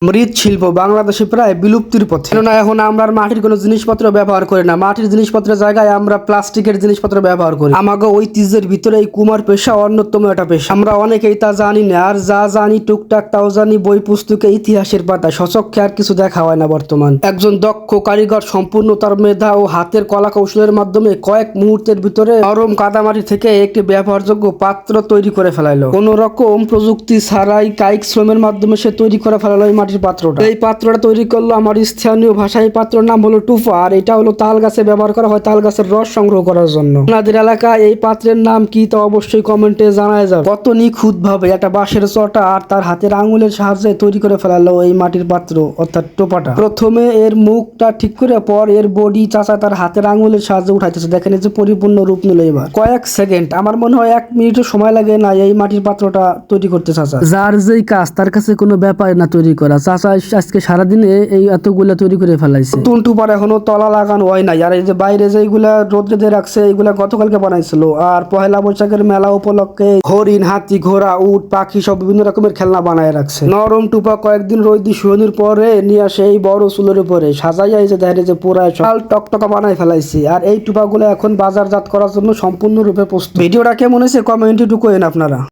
মৃৎশিল্প বাংলাদেশে প্রায় বিলুপ্তির পথে। কেননা এখন আমরা আর মাটির কোনো জিনিসপত্র ব্যবহার করি না। মাটির জিনিসপত্রের জায়গায় আমরা প্লাস্টিকের জিনিসপত্র ব্যবহার করি। আমাকে ঐতিহ্যের ভিতরে এই কুমার পেশা অন্যতম একটা পেশা। আমরা অনেকেই তা জানি না, আর যা জানি টুকটাক তাও জানি বই পুস্তকে, ইতিহাসের পাতায়। সচক্ষে আর কিছু দেখা হয় না বর্তমান। একজন দক্ষ কারিগর সম্পূর্ণ তার মেধা ও হাতের কলা কৌশলের মাধ্যমে কয়েক মুহূর্তের ভিতরে নরম কাদামাটি থেকে একটি ব্যবহারযোগ্য পাত্র তৈরি করে ফেলাইলো। কোন রকম প্রযুক্তি ছাড়াই কায়িক শ্রমের মাধ্যমে সে তৈরি করে ফেলালো এই পাত্রটা। এই পাত্রটা তৈরি করলো আমার স্থানীয় ভাষায়। এই পাত্রের নাম হলো টুপা, আর এটা হলো তাল গাছে ব্যবহার করা হয় তাল গাছের রস সংগ্রহ করার জন্য। আপনাদের এলাকায় এই পাত্রের নাম কি তা অবশ্যই কমেন্টে জানায় যাবে। কত নিখুঁত ভাবে একটা বাঁশের চটা আর তার হাতের আঙুলের সাহায্যে তৈরি করে ফেলালো এই মাটির পাত্র অর্থাৎ টোপাটা। প্রথমে এর মুখটা ঠিক করে পর এর বডি চাচা তার হাতের আঙুলের সাহায্যে উঠাইতেছে। দেখেন এই যে পরিপূর্ণ রূপ নিল। এবার কয়েক সেকেন্ড, আমার মনে হয় 1 মিনিটও সময় লাগে না এই মাটির পাত্রটা তৈরি করতে চাচা। যার যেই কাজ তার কাছে কোনো ব্যাপার না তৈরি করা। চাচা আজকে সারাদিনে এই এতগুলা তৈরি করে ফেলাইছে। নতুন টুপার এখনো তলা লাগানো হয় নাই। আর এই যে বাইরে যেগুলা রোদ্রে দিয়ে রাখছে এইগুলা গতকালকে বানাইছিল। আর পহেলা বৈশাখের মেলা উপলক্ষে হরিণ, হাতি, ঘোড়া, উট, পাখি সব বিভিন্ন রকমের খেলনা বানায় রাখছে। নরম টুপা কয়েকদিন রোদে শুকানোর পরে নিয়ে আসে এই বড় চুলের উপরে সাজাইয়া এই যে দেখেন যে পুরাই লাল টকটকা বানায় ফেলাইছে। আর এই টুপাগুলো এখন বাজারজাত করার জন্য সম্পূর্ণরূপে প্রস্তুত। ভিডিওটা কেমন হয়েছে কমেন্টে একটু কইন আপনারা।